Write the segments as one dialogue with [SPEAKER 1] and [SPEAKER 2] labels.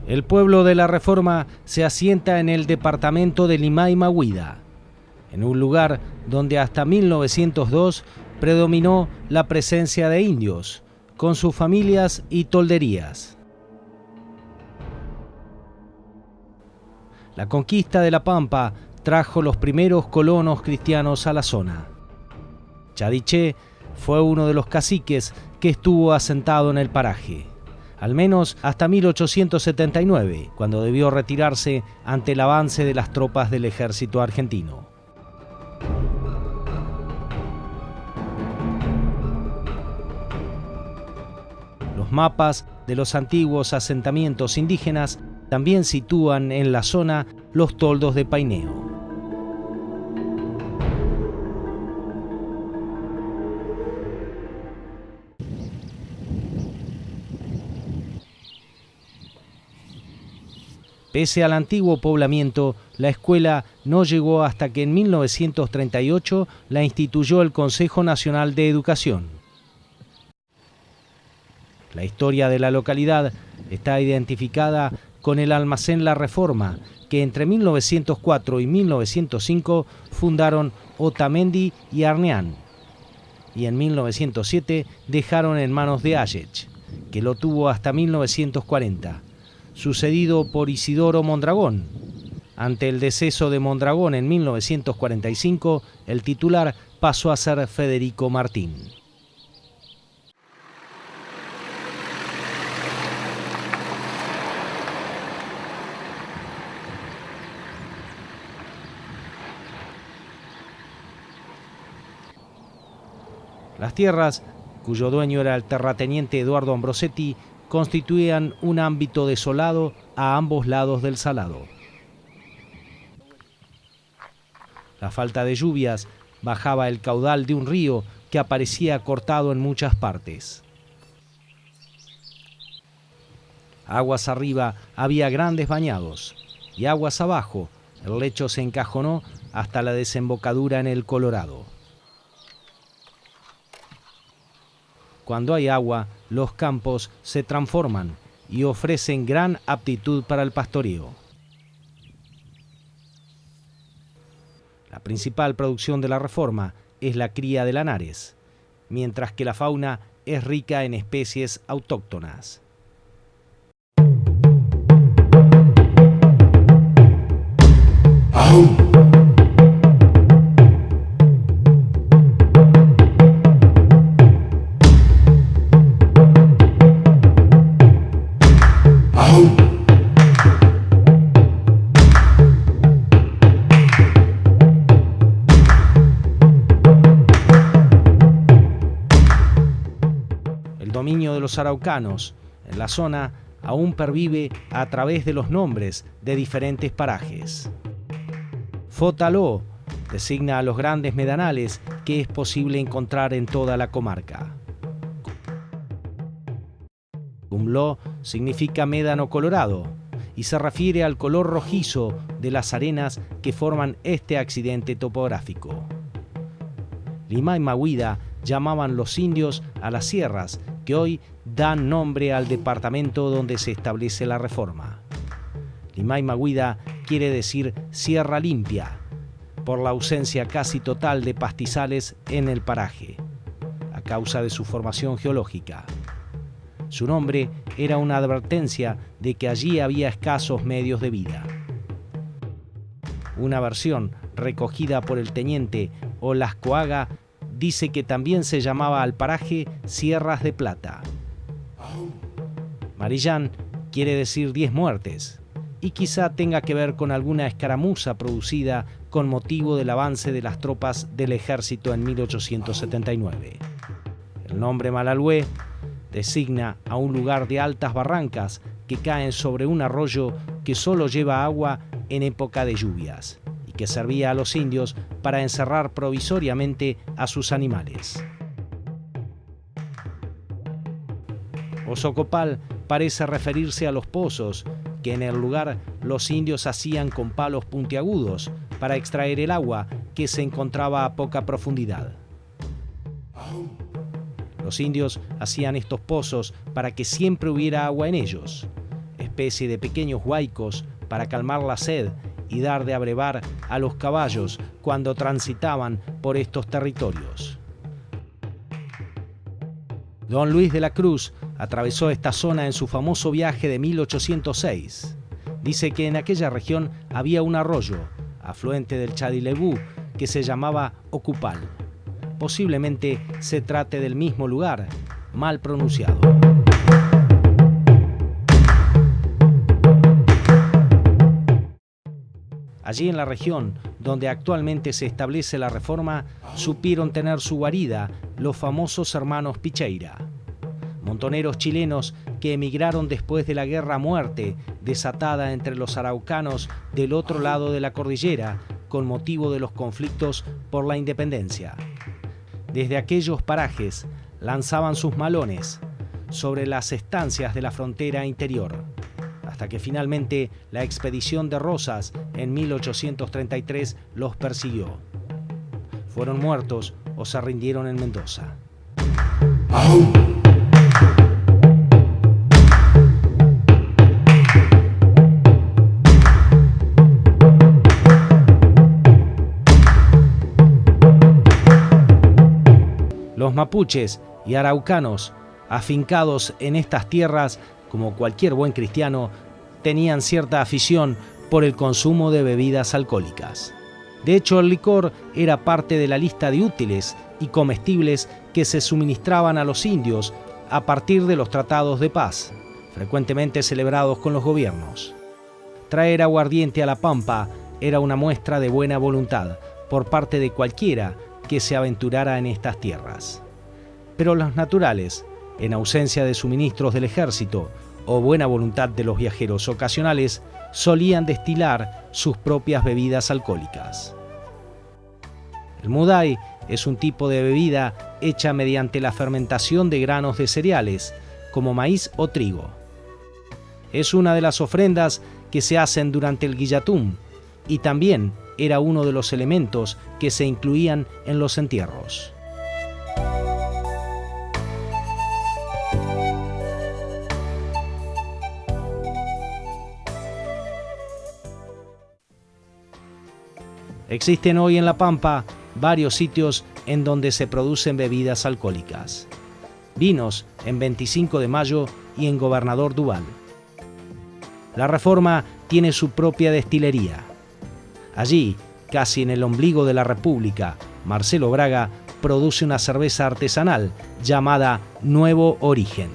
[SPEAKER 1] El pueblo de la Reforma se asienta en el departamento de Limay Mahuida, en un lugar donde hasta 1902 predominó la presencia de indios, con sus familias y tolderías. La conquista de la Pampa trajo los primeros colonos cristianos a la zona. Chadiché fue uno de los caciques que estuvo asentado en el paraje, al menos hasta 1879, cuando debió retirarse ante el avance de las tropas del ejército argentino. Los mapas de los antiguos asentamientos indígenas también sitúan en la zona los toldos de Paineo. Pese al antiguo poblamiento, la escuela no llegó hasta que en 1938 la instituyó el Consejo Nacional de Educación. La historia de la localidad está identificada con el almacén La Reforma, que entre 1904 y 1905 fundaron Otamendi y Arneán, y en 1907 dejaron en manos de Ayech, que lo tuvo hasta 1940. Sucedido por Isidoro Mondragón. Ante el deceso de Mondragón en 1945, el titular pasó a ser Federico Martín. Las tierras, cuyo dueño era el terrateniente Eduardo Ambrosetti, constituían un ámbito desolado a ambos lados del Salado. La falta de lluvias bajaba el caudal de un río que aparecía cortado en muchas partes. Aguas arriba había grandes bañados y aguas abajo el lecho se encajonó hasta la desembocadura en el Colorado. Cuando hay agua, los campos se transforman y ofrecen gran aptitud para el pastoreo. La principal producción de la Reforma es la cría de lanares, mientras que la fauna es rica en especies autóctonas. El dominio de los araucanos en la zona aún pervive a través de los nombres de diferentes parajes. Fotaló designa a los grandes medanales que es posible encontrar en toda la comarca. Cumló significa médano colorado y se refiere al color rojizo de las arenas que forman este accidente topográfico. Limay Mahuida llamaban los indios a las sierras que hoy dan nombre al departamento donde se establece la Reforma. Limay Mahuida quiere decir sierra limpia, por la ausencia casi total de pastizales en el paraje, a causa de su formación geológica. Su nombre era una advertencia de que allí había escasos medios de vida. Una versión recogida por el teniente Olascoaga dice que también se llamaba al paraje Sierras de Plata. Marillán quiere decir 10 muertes, y quizá tenga que ver con alguna escaramuza producida con motivo del avance de las tropas del ejército en 1879. El nombre Malalhué designa a un lugar de altas barrancas que caen sobre un arroyo que solo lleva agua en época de lluvias y que servía a los indios para encerrar provisoriamente a sus animales. Osocopal parece referirse a los pozos que en el lugar los indios hacían con palos puntiagudos para extraer el agua que se encontraba a poca profundidad. Los indios hacían estos pozos para que siempre hubiera agua en ellos, especie de pequeños huaicos para calmar la sed y dar de abrevar a los caballos cuando transitaban por estos territorios. Don Luis de la Cruz atravesó esta zona en su famoso viaje de 1806. Dice que en aquella región había un arroyo, afluente del Chadilebú, que se llamaba Ocupal. Posiblemente se trate del mismo lugar, mal pronunciado. Allí en la región donde actualmente se establece la Reforma, supieron tener su guarida los famosos hermanos Picheira, montoneros chilenos que emigraron después de la guerra a muerte desatada entre los araucanos del otro lado de la cordillera con motivo de los conflictos por la independencia. Desde aquellos parajes lanzaban sus malones sobre las estancias de la frontera interior, hasta que finalmente la expedición de Rosas en 1833 los persiguió. Fueron muertos o se rindieron en Mendoza. Los mapuches y araucanos, afincados en estas tierras, como cualquier buen cristiano, tenían cierta afición por el consumo de bebidas alcohólicas. De hecho, el licor era parte de la lista de útiles y comestibles que se suministraban a los indios a partir de los tratados de paz, frecuentemente celebrados con los gobiernos. Traer aguardiente a la Pampa era una muestra de buena voluntad por parte de cualquiera que se aventurara en estas tierras. Pero los naturales, en ausencia de suministros del ejército o buena voluntad de los viajeros ocasionales, solían destilar sus propias bebidas alcohólicas. El mudai es un tipo de bebida hecha mediante la fermentación de granos de cereales, como maíz o trigo. Es una de las ofrendas que se hacen durante el guillatún y también era uno de los elementos que se incluían en los entierros. Existen hoy en La Pampa varios sitios en donde se producen bebidas alcohólicas. Vinos en 25 de Mayo y en Gobernador Duval. La Reforma tiene su propia destilería. Allí, casi en el ombligo de la República, Marcelo Braga produce una cerveza artesanal llamada Nuevo Origen.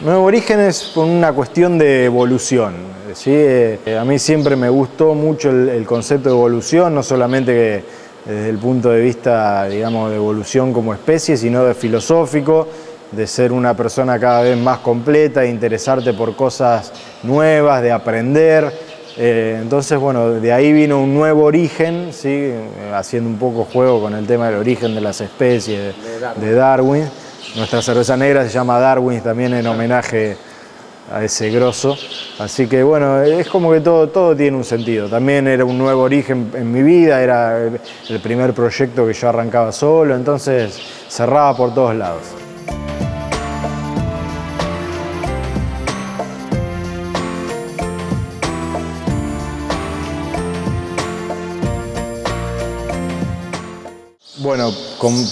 [SPEAKER 2] Nuevo Origen es por una cuestión de evolución, ¿sí? A mí siempre me gustó mucho el concepto de evolución, no solamente desde el punto de vista, digamos, de evolución como especie, sino de filosófico, de ser una persona cada vez más completa, de interesarte por cosas nuevas, de aprender. Entonces, bueno, de ahí vino un nuevo origen, ¿sí? Haciendo un poco juego con el tema del origen de las especies de Darwin. Nuestra cerveza negra se llama Darwin también en homenaje a ese grosso. Así que bueno, es como que todo tiene un sentido. También era un nuevo origen en mi vida, era el primer proyecto que yo arrancaba solo, entonces cerraba por todos lados. Bueno,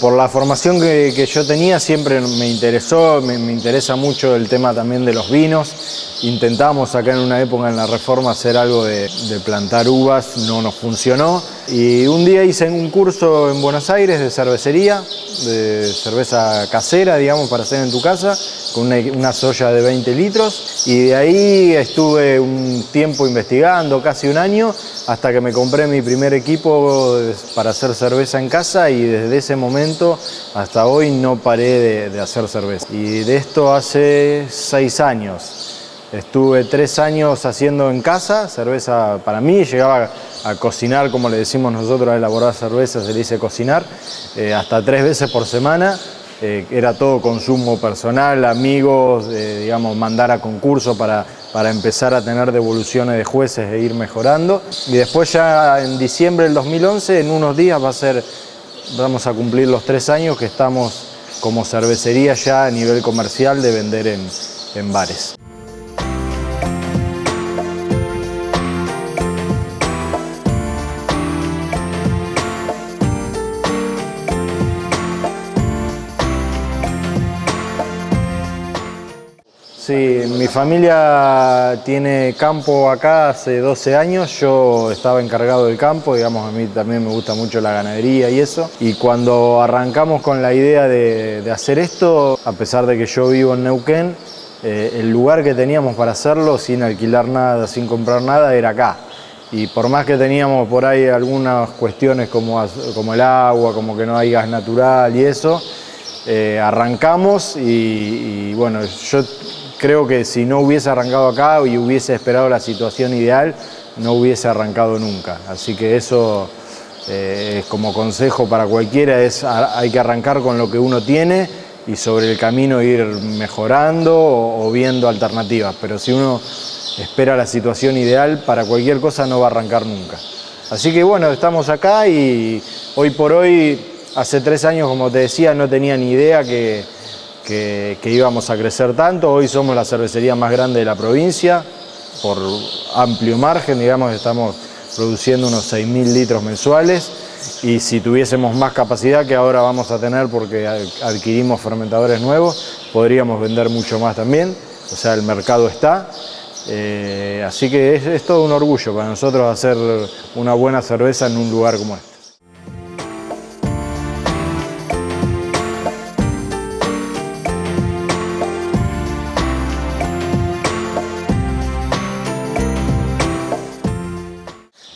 [SPEAKER 2] por la formación que yo tenía siempre me interesó, me interesa mucho el tema también de los vinos. Intentamos acá en una época en la Reforma hacer algo de plantar uvas, no nos funcionó. Y un día hice un curso en Buenos Aires de cervecería, de cerveza casera, digamos, para hacer en tu casa, con una soya de 20 litros. Y de ahí estuve un tiempo investigando, casi un año, hasta que me compré mi primer equipo para hacer cerveza en casa y desde ese momento hasta hoy no paré de hacer cerveza. Y de esto hace 6 años. Estuve 3 años haciendo en casa cerveza para mí, llegaba a cocinar, como le decimos nosotros, a elaborar cerveza, se le dice cocinar, hasta 3 veces por semana. Era todo consumo personal, amigos, digamos, mandar a concurso para empezar a tener devoluciones de jueces e ir mejorando. Y después ya en diciembre del 2011, en unos días vamos a cumplir los 3 años que estamos como cervecería ya a nivel comercial de vender en bares. Sí, mi familia tiene campo acá hace 12 años, yo estaba encargado del campo, digamos, a mí también me gusta mucho la ganadería y eso. Y cuando arrancamos con la idea de hacer esto, a pesar de que yo vivo en Neuquén, el lugar que teníamos para hacerlo, sin alquilar nada, sin comprar nada, era acá. Y por más que teníamos por ahí algunas cuestiones como el agua, como que no hay gas natural y eso, arrancamos y bueno, yo creo que si no hubiese arrancado acá y hubiese esperado la situación ideal, no hubiese arrancado nunca. Así que eso, como consejo para cualquiera, hay que arrancar con lo que uno tiene y sobre el camino ir mejorando o viendo alternativas. Pero si uno espera la situación ideal, para cualquier cosa no va a arrancar nunca. Así que bueno, estamos acá y hoy por hoy, hace 3 años, como te decía, no tenía ni idea que íbamos a crecer tanto. Hoy somos la cervecería más grande de la provincia, por amplio margen, digamos, estamos produciendo unos 6.000 litros mensuales y si tuviésemos más capacidad, que ahora vamos a tener porque adquirimos fermentadores nuevos, podríamos vender mucho más también, o sea, el mercado está. Así que es todo un orgullo para nosotros hacer una buena cerveza en un lugar como este.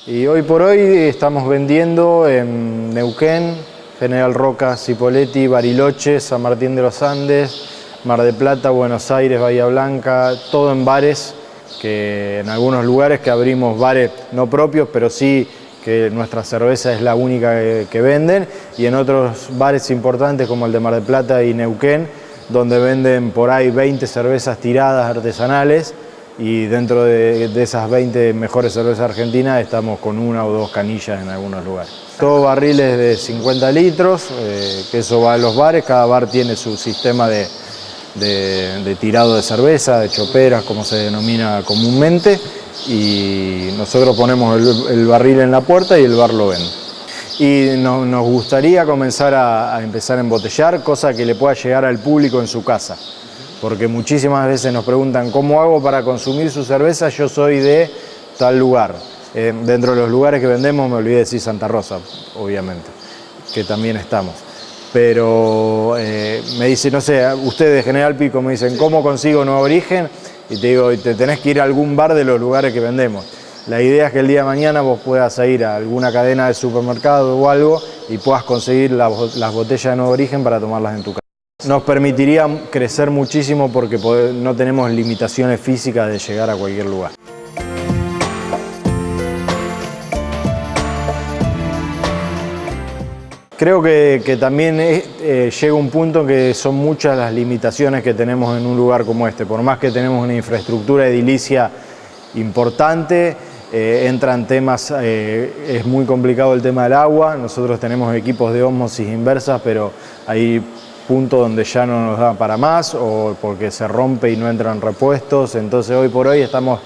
[SPEAKER 2] Y hoy por hoy estamos vendiendo en Neuquén, General Roca, Cipolletti, Bariloche, San Martín de los Andes, Mar del Plata, Buenos Aires, Bahía Blanca, todo en bares, que en algunos lugares que abrimos bares no propios, pero sí que nuestra cerveza es la única que venden, y en otros bares importantes como el de Mar del Plata y Neuquén, donde venden por ahí 20 cervezas tiradas artesanales, y dentro de esas 20 mejores cervezas argentinas estamos con 1 o 2 canillas en algunos lugares. Todos barriles de 50 litros, que eso va a los bares, cada bar tiene su sistema de tirado de cerveza, de choperas, como se denomina comúnmente, y nosotros ponemos el barril en la puerta y el bar lo vende. Y nos gustaría comenzar a empezar a embotellar, cosa que le pueda llegar al público en su casa. Porque muchísimas veces nos preguntan ¿cómo hago para consumir su cerveza? Yo soy de tal lugar. Dentro de los lugares que vendemos, me olvidé de decir Santa Rosa, obviamente, que también estamos. Pero me dicen, no sé, ustedes de General Pico me dicen ¿cómo consigo Nuevo Origen? Y te digo, te tenés que ir a algún bar de los lugares que vendemos. La idea es que el día de mañana vos puedas ir a alguna cadena de supermercado o algo y puedas conseguir las botellas de Nuevo Origen para tomarlas en tu casa. Nos permitiría crecer muchísimo porque no tenemos limitaciones físicas de llegar a cualquier lugar. Creo que también llega un punto en que son muchas las limitaciones que tenemos en un lugar como este. Por más que tenemos una infraestructura edilicia importante, entran temas, es muy complicado el tema del agua. Nosotros tenemos equipos de ósmosis inversas, pero hay punto donde ya no nos da para más o porque se rompe y no entran repuestos. Entonces hoy por hoy estamos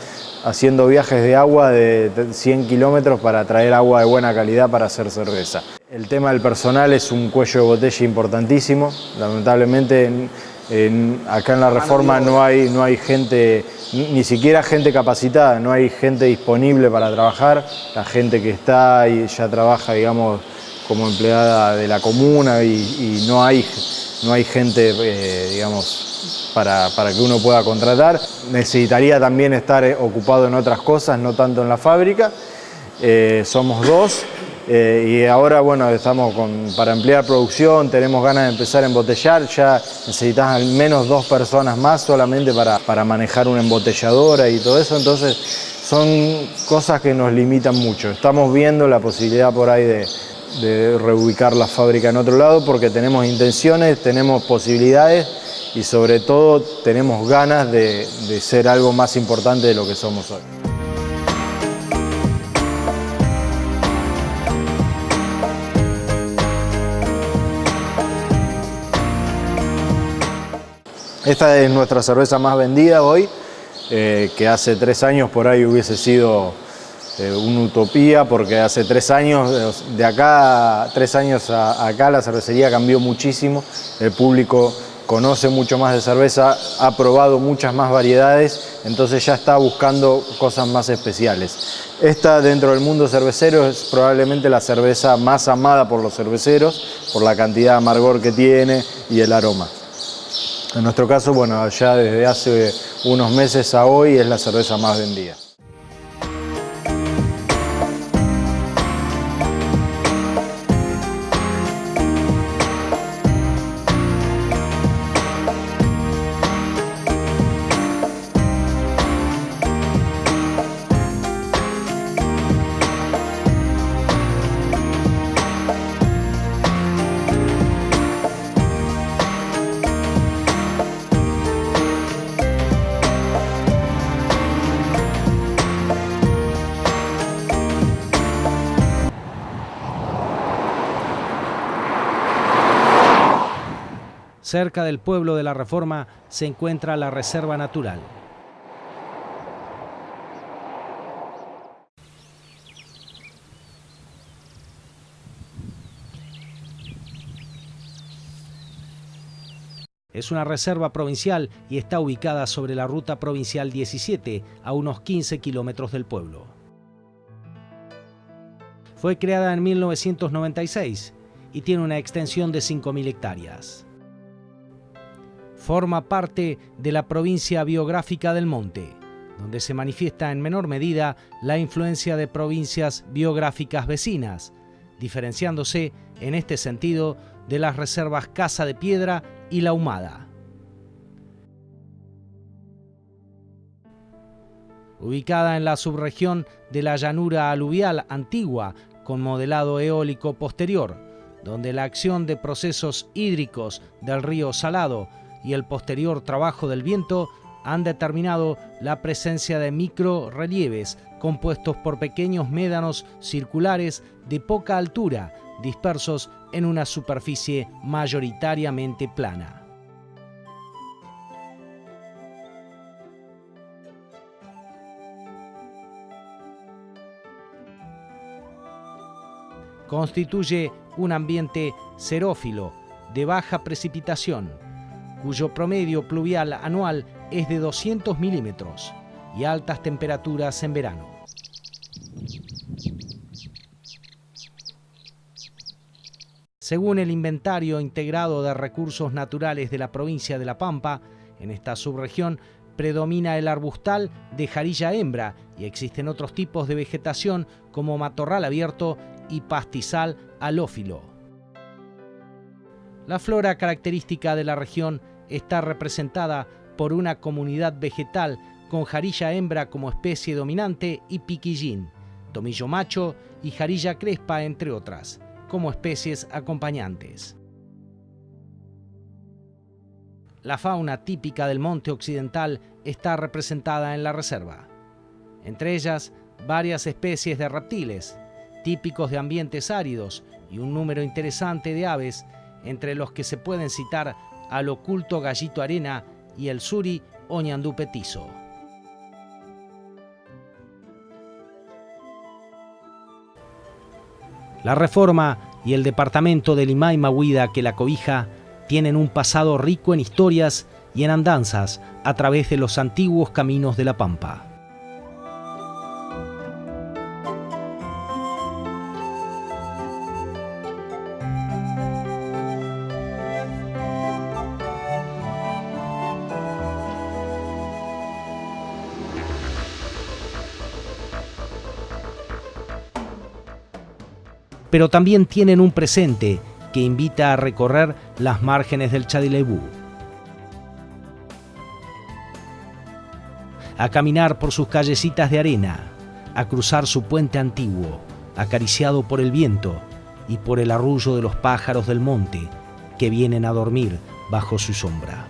[SPEAKER 2] haciendo viajes de agua de 100 kilómetros para traer agua de buena calidad para hacer cerveza. El tema del personal es un cuello de botella importantísimo. Lamentablemente acá en la Reforma no hay gente, ni siquiera gente capacitada, no hay gente disponible para trabajar. La gente que está y ya trabaja, digamos, como empleada de la comuna y no hay gente, digamos, para que uno pueda contratar. Necesitaría también estar ocupado en otras cosas, no tanto en la fábrica. Somos 2 y ahora, bueno, estamos para ampliar producción, tenemos ganas de empezar a embotellar. Ya necesitas al menos 2 personas más solamente para manejar una embotelladora y todo eso. Entonces son cosas que nos limitan mucho. Estamos viendo la posibilidad por ahí de reubicar la fábrica en otro lado porque tenemos intenciones, tenemos posibilidades y sobre todo tenemos ganas de ser algo más importante de lo que somos hoy. Esta es nuestra cerveza más vendida hoy, que hace 3 años por ahí hubiese sido una utopía, porque hace 3 años, de acá 3 años a acá la cervecería cambió muchísimo, el público conoce mucho más de cerveza, ha probado muchas más variedades, entonces ya está buscando cosas más especiales. Esta, dentro del mundo cervecero, es probablemente la cerveza más amada por los cerveceros, por la cantidad de amargor que tiene y el aroma. En nuestro caso, bueno, ya desde hace unos meses a hoy es la cerveza más vendida.
[SPEAKER 1] Cerca del pueblo de la Reforma se encuentra la Reserva Natural. Es una reserva provincial y está ubicada sobre la Ruta Provincial 17, a unos 15 kilómetros del pueblo. Fue creada en 1996 y tiene una extensión de 5.000 hectáreas. Forma parte de la provincia biográfica del Monte, donde se manifiesta en menor medida la influencia de provincias biográficas vecinas, diferenciándose en este sentido de las reservas Casa de Piedra y La Humada. Ubicada en la subregión de la llanura aluvial antigua con modelado eólico posterior, donde la acción de procesos hídricos del río Salado y el posterior trabajo del viento han determinado la presencia de microrrelieves compuestos por pequeños médanos circulares de poca altura, dispersos en una superficie mayoritariamente plana. Constituye un ambiente xerófilo de baja precipitación, cuyo promedio pluvial anual es de 200 milímetros y altas temperaturas en verano. Según el Inventario Integrado de Recursos Naturales de la provincia de La Pampa, en esta subregión predomina el arbustal de jarilla hembra y existen otros tipos de vegetación como matorral abierto y pastizal halófilo. La flora característica de la región está representada por una comunidad vegetal con jarilla hembra como especie dominante y piquillín, tomillo macho y jarilla crespa, entre otras, como especies acompañantes. La fauna típica del monte occidental está representada en la reserva. Entre ellas, varias especies de reptiles, típicos de ambientes áridos, y un número interesante de aves, entre los que se pueden citar al oculto gallito arena y el suri o ñandú petizo. La Reforma y el departamento de Limay Mahuida que la cobija tienen un pasado rico en historias y en andanzas a través de los antiguos caminos de la Pampa. Pero también tienen un presente que invita a recorrer las márgenes del Chadileibú, a caminar por sus callecitas de arena, a cruzar su puente antiguo, acariciado por el viento y por el arrullo de los pájaros del monte que vienen a dormir bajo su sombra.